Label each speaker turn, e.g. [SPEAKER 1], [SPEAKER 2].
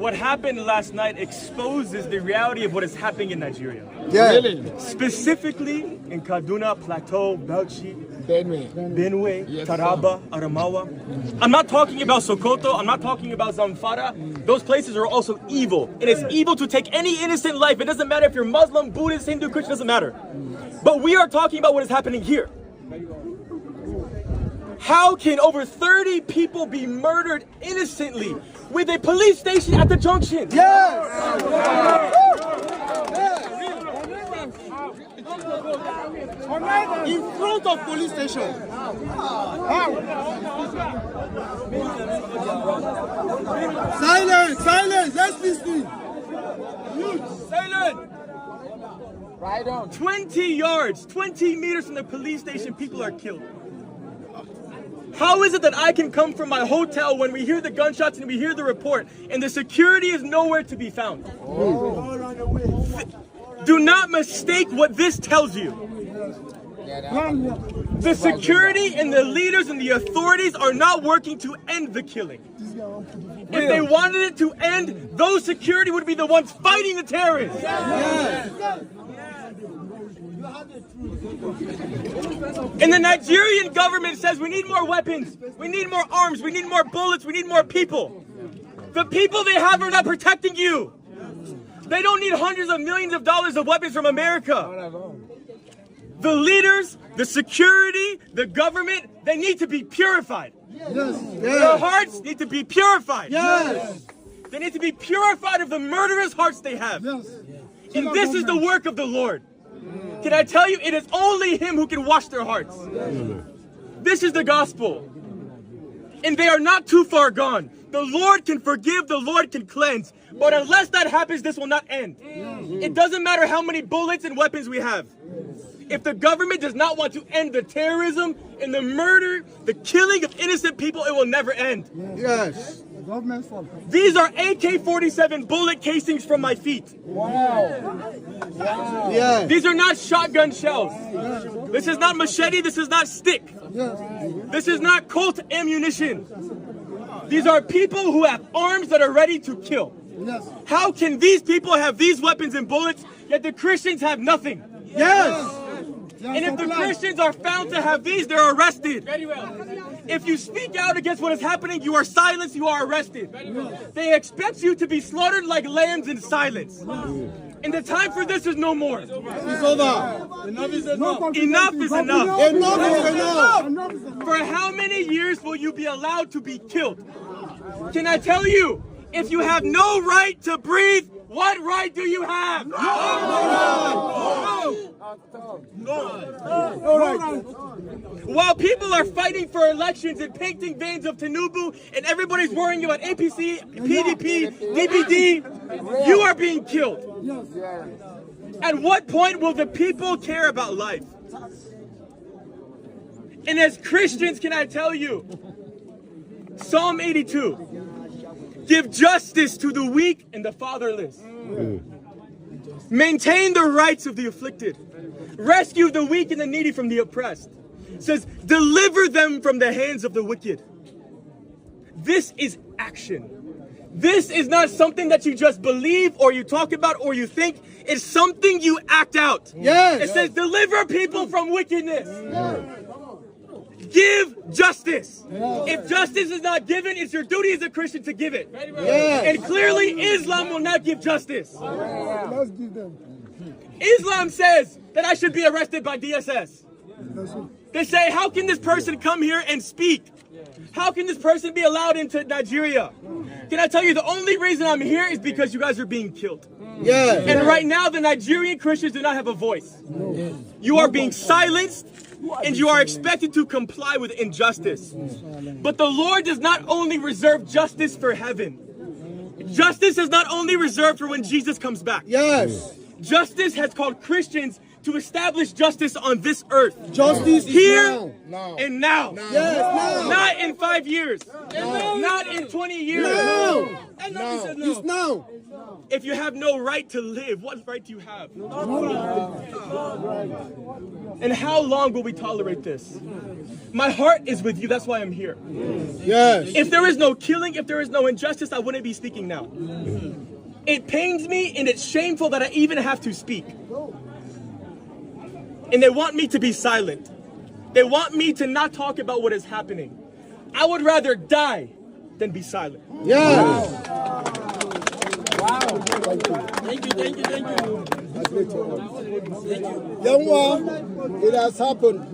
[SPEAKER 1] what happened last night exposes the reality of what is happening in Nigeria.
[SPEAKER 2] Yeah.
[SPEAKER 3] Really?
[SPEAKER 1] Specifically in Kaduna, Plateau, Bauchi, Benue,
[SPEAKER 3] Yes,
[SPEAKER 1] Taraba, Adamawa. I'm not talking about Sokoto, I'm not talking about Zamfara. Those places are also evil. And it's evil to take any innocent life. It doesn't matter if you're Muslim, Buddhist, Hindu, Christian, doesn't matter. But we are talking about what is happening here. How can over 30 people be murdered innocently with a police station at the junction?
[SPEAKER 2] Yes!
[SPEAKER 3] In front of police station.
[SPEAKER 2] Silence! Silence! Let's listen.
[SPEAKER 1] Silent!
[SPEAKER 3] Right on.
[SPEAKER 1] 20 yards, 20 meters from the police station, people are killed. How is it that I can come from my hotel when we hear the gunshots and we hear the report and the security is nowhere to be found? Do not mistake what this tells you. The security and the leaders and the authorities are not working to end the killing. If they wanted it to end, those security would be the ones fighting the terrorists. And the Nigerian government says we need more weapons, we need more arms, we need more bullets, we need more people. The people they have are not protecting you. They don't need hundreds of millions of dollars of weapons from America. The leaders, the security, the government, they need to be purified. Their hearts need to be purified. They need to be purified of the murderous hearts they have. And this is the work of the Lord. Can I tell you, it is only Him who can wash their hearts. This is the gospel. And they are not too far gone. The Lord can forgive, the Lord can cleanse. But unless that happens, this will not end. It doesn't matter how many bullets and weapons we have. If the government does not want to end the terrorism and the murder, the killing of innocent people, it will never end.
[SPEAKER 2] Yes.
[SPEAKER 1] These are AK-47 bullet casings from my feet.
[SPEAKER 2] Yes.
[SPEAKER 1] These are not shotgun shells. This is not machete, this is not stick. This is not Colt ammunition. These are people who have arms that are ready to kill. How can these people have these weapons and bullets, yet the Christians have nothing?
[SPEAKER 2] Yes.
[SPEAKER 1] And if the Christians are found to have these, they're arrested. If you speak out against what is happening, you are silenced, you are arrested. They expect you to be slaughtered like lambs in silence. And the time for this is no more.
[SPEAKER 2] It's over.
[SPEAKER 1] Enough is enough.
[SPEAKER 2] Enough is enough.
[SPEAKER 1] For how many years will you be allowed to be killed? Can I tell you, if you have no right to breathe, what right do you have? No right. While people are fighting for elections and painting veins of Tinubu and everybody's worrying about APC, PDP, DPD, you are being killed. At what point will the people care about life? And as Christians, can I tell you, Psalm 82, give justice to the weak and the fatherless. Maintain the rights of the afflicted. Rescue the weak and the needy from the oppressed. It says, deliver them from the hands of the wicked. This is action. This is not something that you just believe or you talk about or you think. It's something you act out.
[SPEAKER 2] Yes.
[SPEAKER 1] It says, deliver people from wickedness. Give justice. If justice is not given, it's your duty as a Christian to give it. And clearly, Islam will not give justice.
[SPEAKER 2] Let's give them.
[SPEAKER 1] Islam says that I should be arrested by DSS. They say, how can this person come here and speak? How can this person be allowed into Nigeria? Can I tell you, the only reason I'm here is because you guys are being killed. And right now, the Nigerian Christians do not have a voice. You are being silenced, and you are expected to comply with injustice. But the Lord does not only reserve justice for heaven. Justice is not only reserved for when Jesus comes back. Justice has called Christians to establish justice on this earth.
[SPEAKER 2] Justice
[SPEAKER 1] here
[SPEAKER 2] now.
[SPEAKER 1] And now.
[SPEAKER 2] Now.
[SPEAKER 1] Not in 5 years. Not in 20 years.
[SPEAKER 2] Now. It's now. now.
[SPEAKER 1] If you have no right to live, what right do you have? And how long will we tolerate this? My heart is with you, that's why I'm here.
[SPEAKER 2] Yes.
[SPEAKER 1] If there is no killing, if there is no injustice, I wouldn't be speaking now. It pains me and it's shameful that I even have to speak. And they want me to be silent. They want me to not talk about what is happening. I would rather die than be silent.
[SPEAKER 2] Yes.
[SPEAKER 3] Thank you.
[SPEAKER 2] Young one, it has happened.